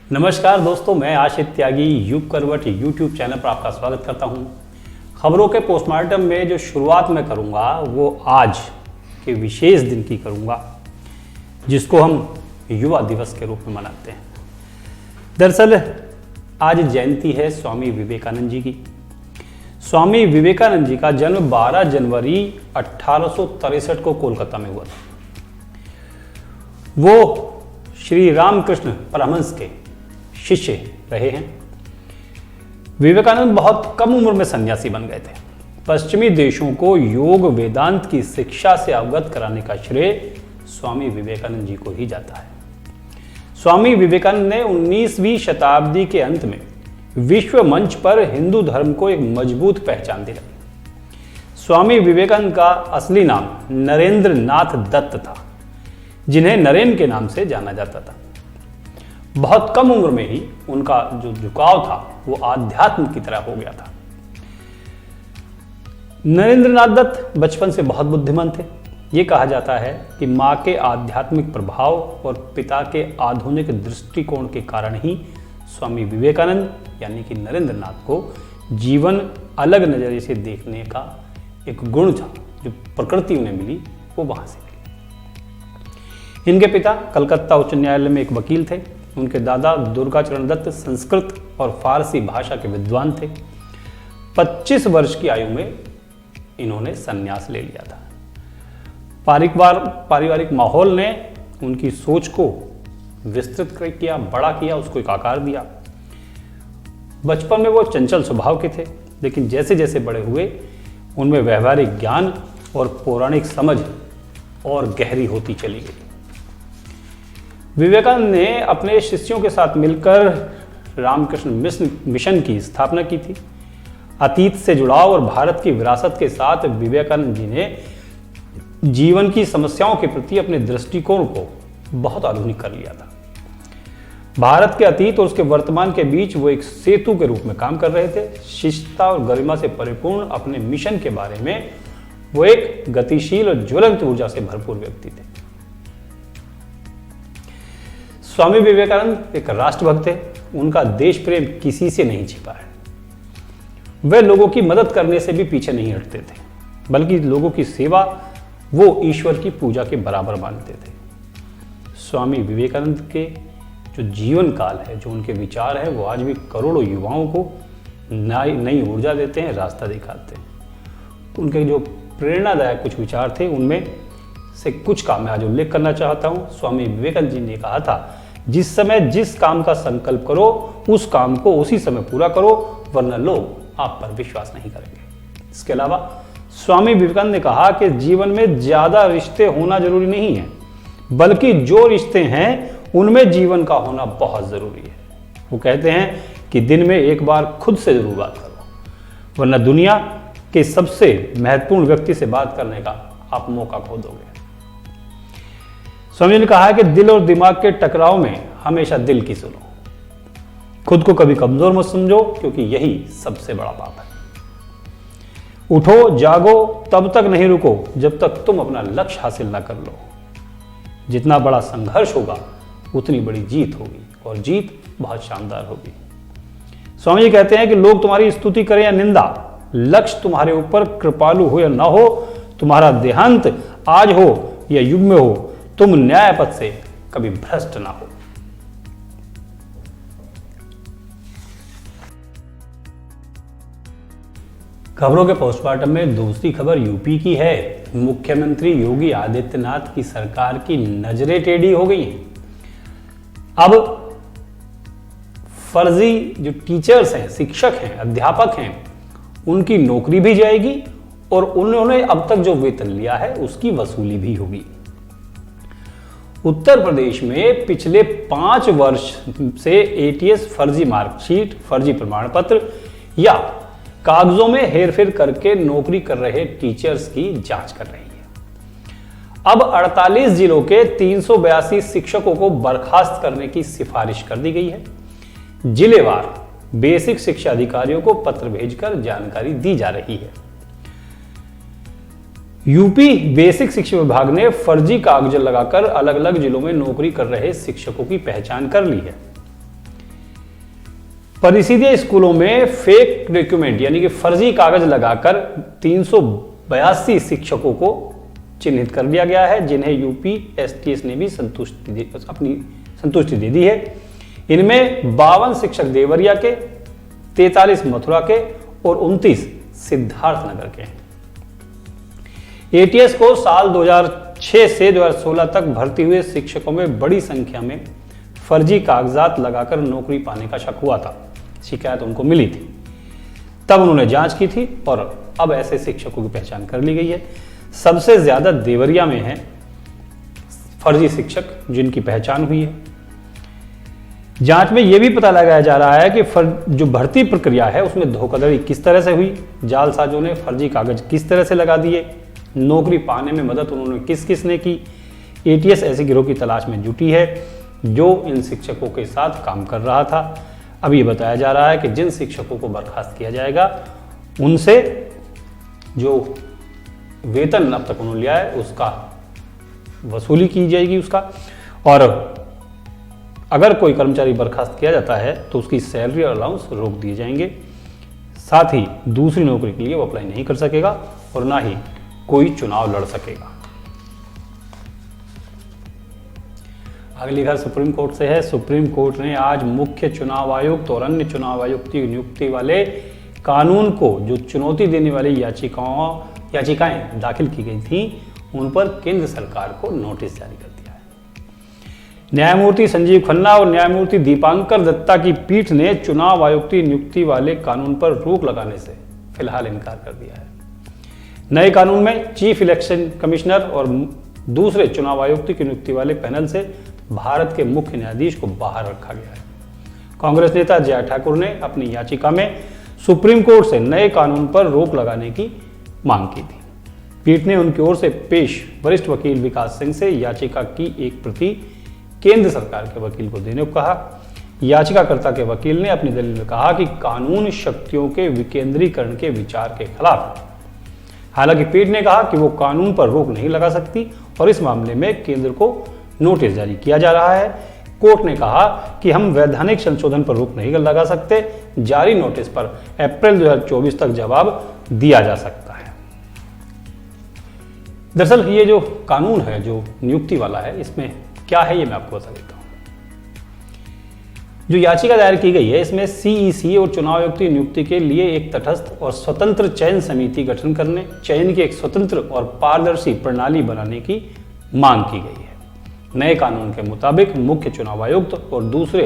नमस्कार दोस्तों, मैं आशित त्यागी युग करवट यूट्यूब चैनल पर आपका स्वागत करता हूं। खबरों के पोस्टमार्टम में जो शुरुआत मैं करूंगा वो आज के विशेष दिन की करूंगा, जिसको हम युवा दिवस के रूप में मनाते हैं। दरअसल आज जयंती है स्वामी विवेकानंद जी की। स्वामी विवेकानंद जी का जन्म 12 जनवरी 1863 को कोलकाता में हुआ था। वो श्री रामकृष्ण परमहंस के शिष्य रहे हैं। विवेकानंद बहुत कम उम्र में सन्यासी बन गए थे। पश्चिमी देशों को योग वेदांत की शिक्षा से अवगत कराने का श्रेय स्वामी विवेकानंद जी को ही जाता है। स्वामी विवेकानंद ने 19वीं शताब्दी के अंत में विश्व मंच पर हिंदू धर्म को एक मजबूत पहचान दिलाई। स्वामी विवेकानंद का असली नाम नरेंद्र नाथ दत्त था, जिन्हें नरेन के नाम से जाना जाता था। बहुत कम उम्र में ही उनका जो झुकाव था वो आध्यात्म की तरह हो गया था। नरेंद्र नाथ दत्त बचपन से बहुत बुद्धिमान थे। ये कहा जाता है कि मां के आध्यात्मिक प्रभाव और पिता के आधुनिक दृष्टिकोण के कारण ही स्वामी विवेकानंद यानी कि नरेंद्र नाथ को जीवन अलग नजरिए से देखने का एक गुण था, जो प्रकृति उन्हें मिली वो वहां से मिली। इनके पिता कलकत्ता उच्च न्यायालय में एक वकील थे। उनके दादा दुर्गाचरण दत्त संस्कृत और फारसी भाषा के विद्वान थे। 25 वर्ष की आयु में इन्होंने संन्यास ले लिया था। पारिवारिक माहौल ने उनकी सोच को विस्तृत किया, बड़ा किया, उसको एक आकार दिया। बचपन में वो चंचल स्वभाव के थे, लेकिन जैसे जैसे बड़े हुए उनमें व्यवहारिक ज्ञान और पौराणिक समझ और गहरी होती चली गई। विवेकानंद ने अपने शिष्यों के साथ मिलकर रामकृष्ण मिशन की स्थापना की थी। अतीत से जुड़ाव और भारत की विरासत के साथ विवेकानंद जी ने जीवन की समस्याओं के प्रति अपने दृष्टिकोण को बहुत आधुनिक कर लिया था। भारत के अतीत और उसके वर्तमान के बीच वो एक सेतु के रूप में काम कर रहे थे। शिष्टता और गरिमा से परिपूर्ण अपने मिशन के बारे में वो एक गतिशील और ज्वलंत ऊर्जा से भरपूर व्यक्ति थे। स्वामी विवेकानंद एक राष्ट्रभक्त थे। उनका देश प्रेम किसी से नहीं छिपा है। वे लोगों की मदद करने से भी पीछे नहीं हटते थे, बल्कि लोगों की सेवा वो ईश्वर की पूजा के बराबर मानते थे। स्वामी विवेकानंद के जो जीवन काल है, जो उनके विचार है, वो आज भी करोड़ों युवाओं को नई ऊर्जा देते हैं, रास्ता दिखाते हैं। उनके जो प्रेरणादायक कुछ विचार थे, उनमें से कुछ का मैं आज उल्लेख करना चाहता हूँ। स्वामी विवेकानंद जी ने कहा था, जिस समय जिस काम का संकल्प करो उस काम को उसी समय पूरा करो, वरना लोग आप पर विश्वास नहीं करेंगे। इसके अलावा स्वामी विवेकानंद ने कहा कि जीवन में ज्यादा रिश्ते होना जरूरी नहीं है, बल्कि जो रिश्ते हैं उनमें जीवन का होना बहुत जरूरी है। वो कहते हैं कि दिन में एक बार खुद से जरूर बात करो, वरना दुनिया के सबसे महत्वपूर्ण व्यक्ति से बात करने का आप मौका खो दोगे। स्वामी ने कहा है कि दिल और दिमाग के टकराव में हमेशा दिल की सुनो। खुद को कभी कमजोर मत समझो, क्योंकि यही सबसे बड़ा पाप है। उठो जागो, तब तक नहीं रुको जब तक तुम अपना लक्ष्य हासिल ना कर लो। जितना बड़ा संघर्ष होगा उतनी बड़ी जीत होगी, और जीत बहुत शानदार होगी। स्वामी जी कहते हैं कि लोग तुम्हारी स्तुति करें या निंदा, लक्ष्य तुम्हारे ऊपर कृपालु हो या ना हो, तुम्हारा देहांत आज हो या युग में हो, तुम न्याय पथ से कभी भ्रष्ट ना हो। खबरों के पोस्टमार्टम में दूसरी खबर यूपी की है। मुख्यमंत्री योगी आदित्यनाथ की सरकार की नजरें टेढ़ी हो गई हैं। अब फर्जी जो टीचर्स हैं, शिक्षक हैं, अध्यापक हैं, उनकी नौकरी भी जाएगी और उन्होंने अब तक जो वेतन लिया है उसकी वसूली भी होगी। उत्तर प्रदेश में पिछले 5 वर्ष से एटीएस फर्जी मार्कशीट, फर्जी प्रमाण पत्र या कागजों में हेरफेर करके नौकरी कर रहे टीचर्स की जांच कर रही है। अब 48 जिलों के 382 शिक्षकों को बर्खास्त करने की सिफारिश कर दी गई है। जिलेवार बेसिक शिक्षा अधिकारियों को पत्र भेजकर जानकारी दी जा रही है। यूपी बेसिक शिक्षा विभाग ने फर्जी कागज लगाकर अलग अलग जिलों में नौकरी कर रहे शिक्षकों की पहचान कर ली है। परिषदीय स्कूलों में फेक डॉक्यूमेंट यानी कि फर्जी कागज लगाकर 382 शिक्षकों को चिन्हित कर दिया गया है, जिन्हें यूपीएससीएस ने भी अपनी संतुष्टि दे दी है। इनमें 52 शिक्षक देवरिया के, 43 मथुरा के और 29 सिद्धार्थनगर के हैं। एटीएस को साल 2006 से 2016 तक भर्ती हुए शिक्षकों में बड़ी संख्या में फर्जी कागजात लगाकर नौकरी पाने का शक हुआ था। शिकायत उनको मिली थी, तब उन्होंने जांच की थी और अब ऐसे शिक्षकों की पहचान कर ली गई है। सबसे ज्यादा देवरिया में है फर्जी शिक्षक जिनकी पहचान हुई है। जांच में यह भी पता लगाया जा रहा है कि जो भर्ती प्रक्रिया है उसमें धोखाधड़ी किस तरह से हुई, जालसाजों ने फर्जी कागज किस तरह से लगा दिए, नौकरी पाने में मदद उन्होंने किस किस ने की। एटीएस ऐसे गिरोह की तलाश में जुटी है जो इन शिक्षकों के साथ काम कर रहा था। अब ये बताया जा रहा है कि जिन शिक्षकों को बर्खास्त किया जाएगा उनसे जो वेतन अब तक उन्होंने लिया है उसका वसूली की जाएगी उसका, और अगर कोई कर्मचारी बर्खास्त किया जाता है तो उसकी सैलरी और अलाउंस रोक दिए जाएंगे। साथ ही दूसरी नौकरी के लिए वो अप्लाई नहीं कर सकेगा और ना ही कोई चुनाव लड़ सकेगा। अगली खबर सुप्रीम कोर्ट से है। सुप्रीम कोर्ट ने आज मुख्य चुनाव आयुक्त और अन्य चुनाव आयुक्त की नियुक्ति वाले कानून को जो चुनौती देने वाली याचिकाएं दाखिल की गई थी उन पर केंद्र सरकार को नोटिस जारी कर दिया है। न्यायमूर्ति संजीव खन्ना और न्यायमूर्ति दीपांकर दत्ता की पीठ ने चुनाव आयुक्त की नियुक्ति वाले कानून पर रोक लगाने से फिलहाल इनकार कर दिया है। नए कानून में चीफ इलेक्शन कमिश्नर और दूसरे चुनाव आयुक्त की नियुक्ति वाले पैनल से भारत के मुख्य न्यायाधीश को बाहर रखा गया है। कांग्रेस नेता जय ठाकुर ने अपनी याचिका में सुप्रीम कोर्ट से नए कानून पर रोक लगाने की मांग की थी। पीठ ने उनकी ओर से पेश वरिष्ठ वकील विकास सिंह से याचिका की एक प्रति केंद्र सरकार के वकील को देने को कहा। याचिकाकर्ता के वकील ने अपनी दलील में कहा कि कानून शक्तियों के विकेंद्रीकरण के विचार के खिलाफ है। हालांकि पीठ ने कहा कि वो कानून पर रोक नहीं लगा सकती और इस मामले में केंद्र को नोटिस जारी किया जा रहा है। कोर्ट ने कहा कि हम वैधानिक संशोधन पर रोक नहीं लगा सकते, जारी नोटिस पर अप्रैल 2024 तक जवाब दिया जा सकता है। दरअसल ये जो कानून है जो नियुक्ति वाला है इसमें क्या है ये मैं आपको बता देता हूं। जो याचिका दायर की गई है इसमें सीईसी और चुनाव आयुक्त की नियुक्ति के लिए एक तटस्थ और स्वतंत्र चयन समिति गठन करने, चयन की एक स्वतंत्र और पारदर्शी प्रणाली बनाने की मांग की गई है। नए कानून के मुताबिक मुख्य चुनाव आयुक्त और दूसरे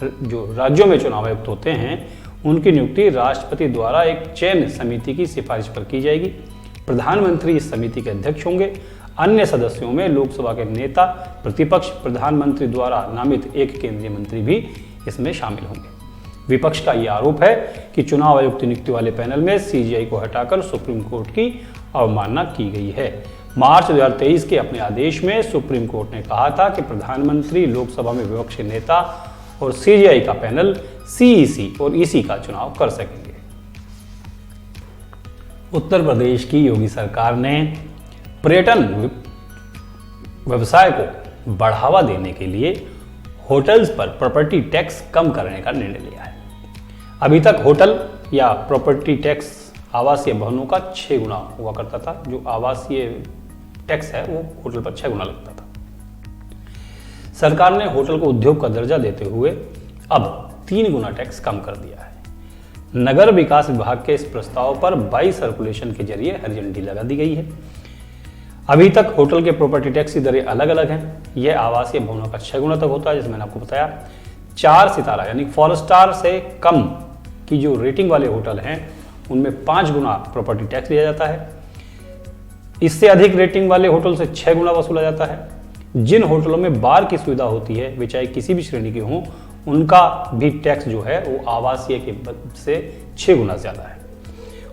जो राज्यों में चुनाव आयुक्त होते हैं उनकी नियुक्ति राष्ट्रपति द्वारा एक चयन समिति की सिफारिश पर की जाएगी। प्रधानमंत्री इस समिति के अध्यक्ष होंगे। अन्य सदस्यों में लोकसभा के नेता, प्रतिपक्ष, प्रधानमंत्री द्वारा नामित एक केंद्रीय मंत्री भी इसमें शामिल होंगे। विपक्ष का यह आरोप है कि चुनाव आयुक्त नियुक्ति वाले पैनल में सीजीआई को हटाकर सुप्रीम कोर्ट की अवमानना की गई है। मार्च 2023 के अपने आदेश में सुप्रीम कोर्ट ने कहा था कि प्रधानमंत्री, लोकसभा में विपक्षी नेता और सीजीआई का पैनल सीईसी और ईसी का चुनाव कर सकेंगे। उत्तर प्रदेश की योगी सरकार ने पर्यटन व्यवसाय को बढ़ावा देने के लिए होटल्स पर प्रॉपर्टी टैक्स कम करने का निर्णय लिया है। अभी तक होटल या प्रॉपर्टी टैक्स आवासीय भवनों का 6 गुना हुआ करता था। जो आवासीय टैक्स है वो होटल पर 6 गुना लगता था। सरकार ने होटल को उद्योग का दर्जा देते हुए अब 3 गुना टैक्स कम कर दिया है। नगर विकास विभाग के इस प्रस्ताव पर 22 सर्कुलेशन के जरिए हरी झंडी लगा दी गई है। अभी तक होटल के प्रॉपर्टी टैक्स की दरें अलग अलग हैं। यह आवासीय भवनों का 6 गुना तक होता है, जैसे मैंने आपको बताया। 4 सितारा यानी 4 स्टार से कम की जो रेटिंग वाले होटल हैं उनमें 5 गुना प्रॉपर्टी टैक्स लिया जाता है। इससे अधिक रेटिंग वाले होटल से 6 गुना वसूला जाता है। जिन होटलों में बार की सुविधा होती है वे चाहे किसी भी श्रेणी के हों, उनका भी टैक्स जो है वो आवासीय के से 6 गुना ज्यादा है।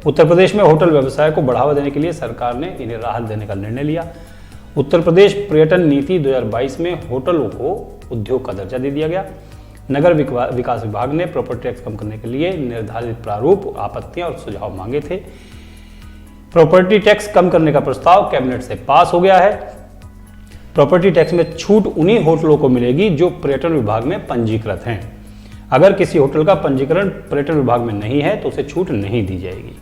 उत्तर प्रदेश में होटल व्यवसाय को बढ़ावा देने के लिए सरकार ने इन्हें राहत देने का निर्णय लिया। उत्तर प्रदेश पर्यटन नीति 2022 में होटलों को उद्योग का दर्जा दे दिया गया। नगर विकास विभाग ने प्रॉपर्टी टैक्स कम करने के लिए निर्धारित प्रारूप, आपत्तियां और सुझाव मांगे थे। प्रॉपर्टी टैक्स कम करने का प्रस्ताव कैबिनेट से पास हो गया है। प्रॉपर्टी टैक्स में छूट उन्हीं होटलों को मिलेगी जो पर्यटन विभाग में पंजीकृत हैं। अगर किसी होटल का पंजीकरण पर्यटन विभाग में नहीं है तो उसे छूट नहीं दी जाएगी।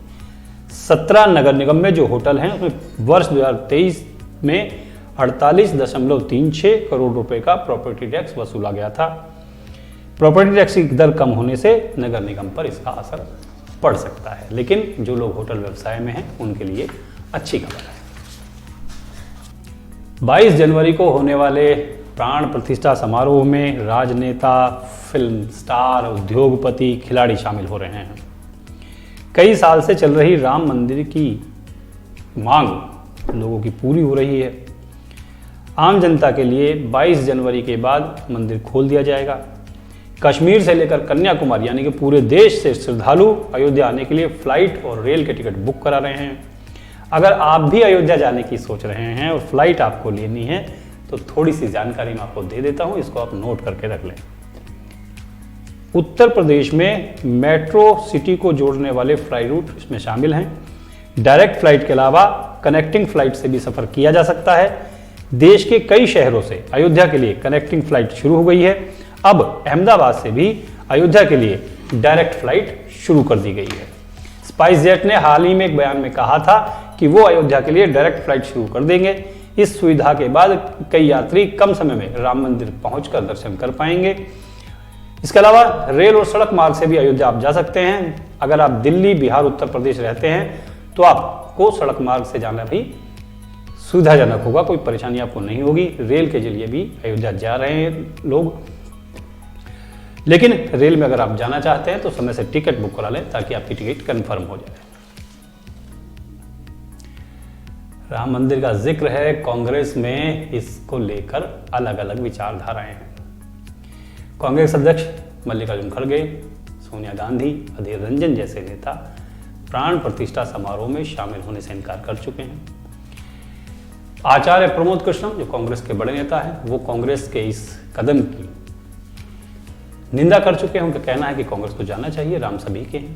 17 नगर निगम में जो होटल हैं उसमें वर्ष 2023 में 48.36 करोड़ रुपए का प्रॉपर्टी टैक्स वसूला गया था। प्रॉपर्टी टैक्स की दर कम होने से नगर निगम पर इसका असर पड़ सकता है, लेकिन जो लोग होटल व्यवसाय में हैं उनके लिए अच्छी खबर है। 22 जनवरी को होने वाले प्राण प्रतिष्ठा समारोह में राजनेता, फिल्म स्टार, उद्योगपति, खिलाड़ी शामिल हो रहे हैं। कई साल से चल रही राम मंदिर की मांग लोगों की पूरी हो रही है। आम जनता के लिए 22 जनवरी के बाद मंदिर खोल दिया जाएगा। कश्मीर से लेकर कन्याकुमारी यानी कि पूरे देश से श्रद्धालु अयोध्या आने के लिए फ्लाइट और रेल के टिकट बुक करा रहे हैं। अगर आप भी अयोध्या जाने की सोच रहे हैं और फ्लाइट आपको लेनी है तो थोड़ी सी जानकारी मैं आपको दे देता हूं, इसको आप नोट करके रख लें। उत्तर प्रदेश में मेट्रो सिटी को जोड़ने वाले फ्लाई रूट इसमें शामिल हैं। डायरेक्ट फ्लाइट के अलावा कनेक्टिंग फ्लाइट से भी सफर किया जा सकता है। देश के कई शहरों से अयोध्या के लिए कनेक्टिंग फ्लाइट शुरू हो गई है। अब अहमदाबाद से भी अयोध्या के लिए डायरेक्ट फ्लाइट शुरू कर दी गई है। स्पाइस जेट ने हाल ही में एक बयान में कहा था कि वो अयोध्या के लिए डायरेक्ट फ्लाइट शुरू कर देंगे। इस सुविधा के बाद कई यात्री कम समय में राम मंदिर पहुंचकर दर्शन कर पाएंगे। इसके अलावा रेल और सड़क मार्ग से भी अयोध्या आप जा सकते हैं। अगर आप दिल्ली, बिहार, उत्तर प्रदेश रहते हैं तो आपको सड़क मार्ग से जाना भी सुविधाजनक होगा, कोई परेशानी आपको नहीं होगी। रेल के जरिए भी अयोध्या जा रहे हैं लोग, लेकिन रेल में अगर आप जाना चाहते हैं तो समय से टिकट बुक करा लें ताकि आपकी टिकट कंफर्म हो जाए। राम मंदिर का जिक्र है, कांग्रेस में इसको लेकर अलग अलग विचारधाराएं हैं। कांग्रेस अध्यक्ष मल्लिकार्जुन खड़गे, सोनिया गांधी, अधीर रंजन जैसे नेता प्राण प्रतिष्ठा समारोह में शामिल होने से इनकार कर चुके हैं। आचार्य प्रमोद कृष्णम जो कांग्रेस के बड़े नेता हैं, वो कांग्रेस के इस कदम की निंदा कर चुके हैं। उनका कहना है कि कांग्रेस को जाना चाहिए, राम सभी के हैं।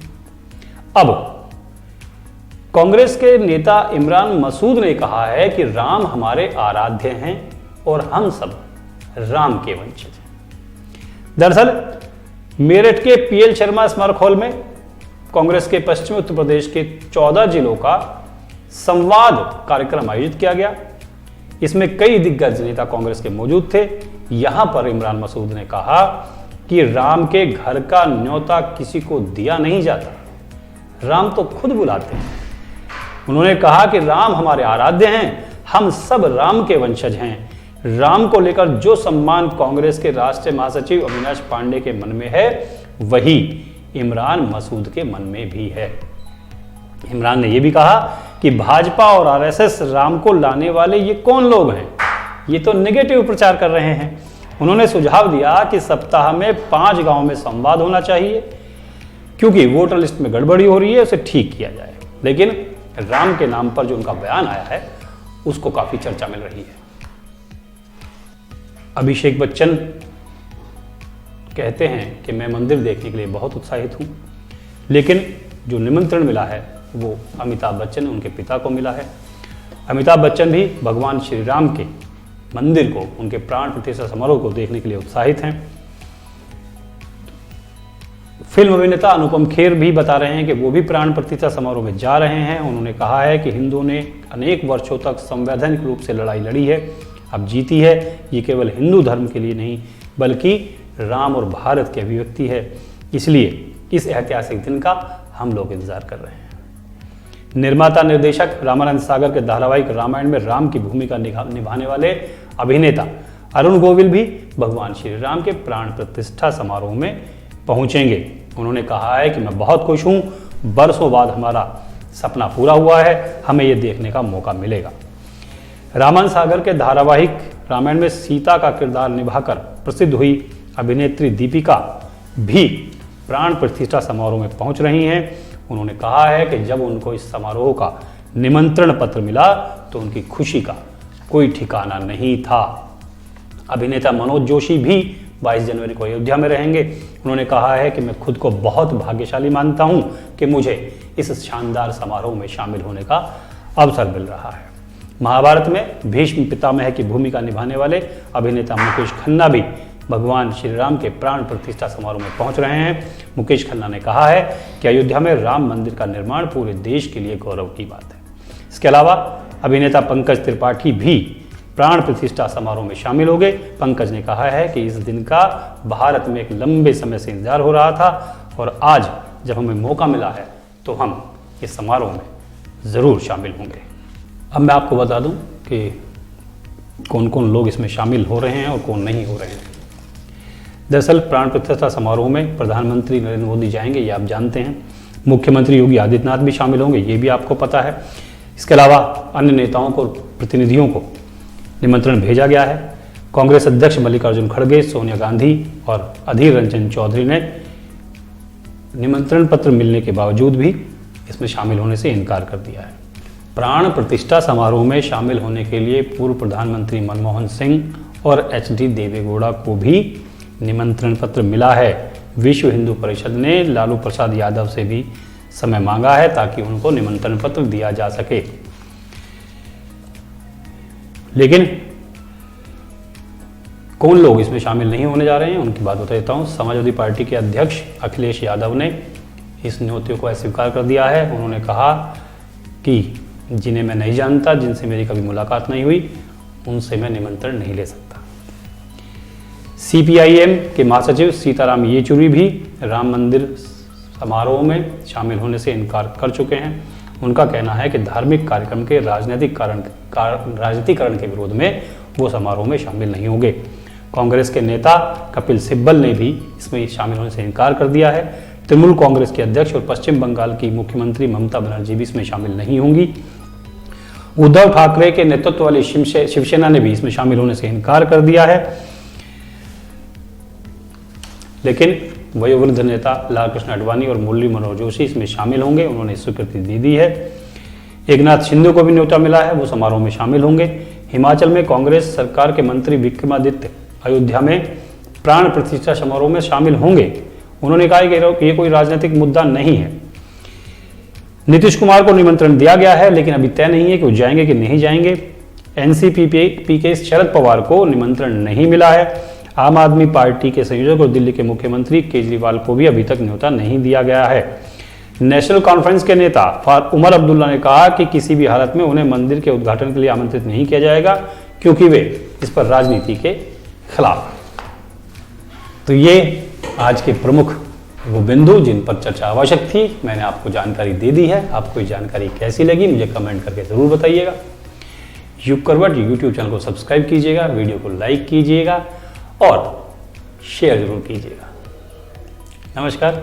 अब कांग्रेस के नेता इमरान मसूद ने कहा है कि राम हमारे आराध्य हैं और हम सब राम के वंशज हैं। दरअसल मेरठ के पीएल शर्मा स्मारक हॉल में कांग्रेस के पश्चिमी उत्तर प्रदेश के 14 जिलों का संवाद कार्यक्रम आयोजित किया गया। इसमें कई दिग्गज नेता कांग्रेस के मौजूद थे। यहां पर इमरान मसूद ने कहा कि राम के घर का न्योता किसी को दिया नहीं जाता, राम तो खुद बुलाते हैं। उन्होंने कहा कि राम हमारे आराध्य हैं, हम सब राम के वंशज हैं। राम को लेकर जो सम्मान कांग्रेस के राष्ट्रीय महासचिव अविनाश पांडे के मन में है, वही इमरान मसूद के मन में भी है। इमरान ने यह भी कहा कि भाजपा और आरएसएस राम को लाने वाले ये कौन लोग हैं, ये तो नेगेटिव प्रचार कर रहे हैं। उन्होंने सुझाव दिया कि सप्ताह में 5 गांव में संवाद होना चाहिए, क्योंकि वोटर लिस्ट में गड़बड़ी हो रही है, उसे ठीक किया जाए। लेकिन राम के नाम पर जो उनका बयान आया है उसको काफी चर्चा मिल रही है। अभिषेक बच्चन कहते हैं कि मैं मंदिर देखने के लिए बहुत उत्साहित हूं, लेकिन जो निमंत्रण मिला है वो अमिताभ बच्चन उनके पिता को मिला है। अमिताभ बच्चन भी भगवान श्री राम के मंदिर को, उनके प्राण प्रतिष्ठा समारोह को देखने के लिए उत्साहित हैं। फिल्म अभिनेता अनुपम खेर भी बता रहे हैं कि वो भी प्राण प्रतिष्ठा समारोह में जा रहे हैं। उन्होंने कहा है कि हिंदुओं ने अनेक वर्षों तक संवैधानिक रूप से लड़ाई लड़ी है, अब जीती है। ये केवल हिंदू धर्म के लिए नहीं बल्कि राम और भारत की अभिव्यक्ति है, इसलिए इस ऐतिहासिक दिन का हम लोग इंतजार कर रहे हैं। निर्माता निर्देशक रामानंद सागर के धारावाहिक रामायण में राम की भूमिका निभाने वाले अभिनेता अरुण गोविल भी भगवान श्री राम के प्राण प्रतिष्ठा समारोह में पहुंचेंगे। उन्होंने कहा है कि मैं बहुत खुश हूं, बरसों बाद हमारा सपना पूरा हुआ है, हमें यह देखने का मौका मिलेगा। रामानंद सागर के धारावाहिक रामायण में सीता का किरदार निभाकर प्रसिद्ध हुई अभिनेत्री दीपिका भी प्राण प्रतिष्ठा समारोह में पहुंच रही हैं। उन्होंने कहा है कि जब उनको इस समारोह का निमंत्रण पत्र मिला तो उनकी खुशी का कोई ठिकाना नहीं था। अभिनेता मनोज जोशी भी 22 जनवरी को अयोध्या में रहेंगे। उन्होंने कहा है कि मैं खुद को बहुत भाग्यशाली मानता हूं कि मुझे इस शानदार समारोह में शामिल होने का अवसर मिल रहा है। महाभारत में भीष्म पितामह की भूमिका निभाने वाले अभिनेता मुकेश खन्ना भी भगवान श्री राम के प्राण प्रतिष्ठा समारोह में पहुंच रहे हैं। मुकेश खन्ना ने कहा है कि अयोध्या में राम मंदिर का निर्माण पूरे देश के लिए गौरव की बात है। इसके अलावा अभिनेता पंकज त्रिपाठी भी प्राण प्रतिष्ठा समारोह में शामिल हो गए। पंकज ने कहा है कि इस दिन का भारत में एक लंबे समय से इंतजार हो रहा था और आज जब हमें मौका मिला है तो हम इस समारोह में ज़रूर शामिल होंगे। अब मैं आपको बता दूं कि कौन कौन लोग इसमें शामिल हो रहे हैं और कौन नहीं हो रहे हैं। दरअसल प्राण प्रतिष्ठा समारोह में प्रधानमंत्री नरेंद्र मोदी जाएंगे, ये आप जानते हैं। मुख्यमंत्री योगी आदित्यनाथ भी शामिल होंगे, ये भी आपको पता है। इसके अलावा अन्य नेताओं को, प्रतिनिधियों को निमंत्रण भेजा गया है। कांग्रेस अध्यक्ष मल्लिकार्जुन खड़गे, सोनिया गांधी और अधीर रंजन चौधरी ने निमंत्रण पत्र मिलने के बावजूद भी इसमें शामिल होने से इनकार कर दिया है। प्राण प्रतिष्ठा समारोह में शामिल होने के लिए पूर्व प्रधानमंत्री मनमोहन सिंह और एच.डी. देवेगौड़ा को भी निमंत्रण पत्र मिला है। विश्व हिंदू परिषद ने लालू प्रसाद यादव से भी समय मांगा है ताकि उनको निमंत्रण पत्र दिया जा सके। लेकिन कौन लोग इसमें शामिल नहीं होने जा रहे हैं उनकी बात बता देता हूँ। समाजवादी पार्टी के अध्यक्ष अखिलेश यादव ने इस न्योते को अस्वीकार कर दिया है। उन्होंने कहा कि जिन्हें मैं नहीं जानता, जिनसे मेरी कभी मुलाकात नहीं हुई, उनसे मैं निमंत्रण नहीं ले सकता। सीपीआईएम के महासचिव सीताराम येचुरी भी राम मंदिर समारोह में शामिल होने से इनकार कर चुके हैं। उनका कहना है कि धार्मिक कार्यक्रम के राजनीतिकरण के विरोध में वो समारोह में शामिल नहीं होंगे। कांग्रेस के नेता कपिल सिब्बल ने भी इसमें शामिल होने से इनकार कर दिया है। तृणमूल कांग्रेस के अध्यक्ष और पश्चिम बंगाल की मुख्यमंत्री ममता बनर्जी भी इसमें शामिल नहीं होंगी। उद्धव ठाकरे के नेतृत्व वाली शिवसेना ने भी इसमें शामिल होने से इनकार कर दिया है। लेकिन वयोवृद्ध नेता लालकृष्ण आडवाणी और मुरली मनोहर जोशी इसमें शामिल होंगे, उन्होंने स्वीकृति दे दी है। एकनाथ शिंदे को भी न्योता मिला है, वो समारोह में शामिल होंगे। हिमाचल में कांग्रेस सरकार के मंत्री विक्रमादित्य अयोध्या में प्राण प्रतिष्ठा समारोह में शामिल होंगे। उन्होंने कहा कि ये कोई राजनीतिक मुद्दा नहीं है। नीतीश कुमार को निमंत्रण दिया गया है, लेकिन अभी तय नहीं है कि वो जाएंगे कि नहीं जाएंगे। एनसीपी के शरद पवार को निमंत्रण नहीं मिला है। आम आदमी पार्टी के संयोजक और दिल्ली के मुख्यमंत्री केजरीवाल को भी अभी तक न्योता नहीं दिया गया है। नेशनल कॉन्फ्रेंस के नेता उमर अब्दुल्ला ने कहा कि किसी भी हालत में उन्हें मंदिर के उद्घाटन के लिए आमंत्रित नहीं किया जाएगा, क्योंकि वे इस पर राजनीति के खिलाफ। तो ये आज के प्रमुख वो बिंदु जिन पर चर्चा आवश्यक थी, मैंने आपको जानकारी दे दी है। आपको ये जानकारी कैसी लगी मुझे कमेंट करके ज़रूर बताइएगा। युग करवट यूट्यूब चैनल को सब्सक्राइब कीजिएगा, वीडियो को लाइक कीजिएगा और शेयर जरूर कीजिएगा। नमस्कार।